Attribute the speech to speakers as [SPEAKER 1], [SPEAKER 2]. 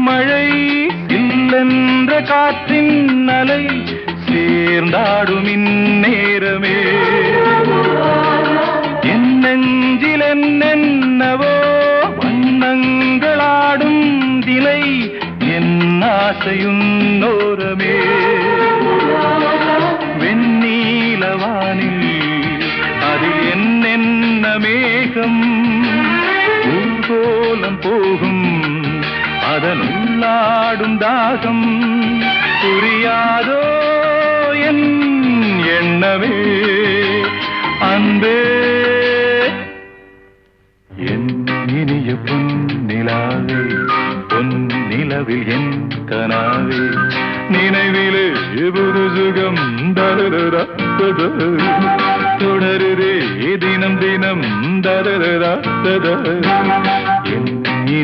[SPEAKER 1] மழை இல்லென்ற காற்றின் அலை சேர்ந்தாடும் இந்நேரமே என் நெஞ்சில் என்னென்னவோ வண்ணங்களாடும் திலை என் ஆசையும் நோரமே வெண்ணீலவானில் அதில் என்னென்ன மேகம் ஊர்கோலம் போகும் அதனுள்ளாடும் தாகம் புரியாதோ என் எண்ணமே அன்பே என் இனிய பொன்னிலாவே பொன்னிலவில் என் கனாவே நினைவிலே புது சுகம் தரரா தொடருதே தினம் தினம் தரரா என் இனி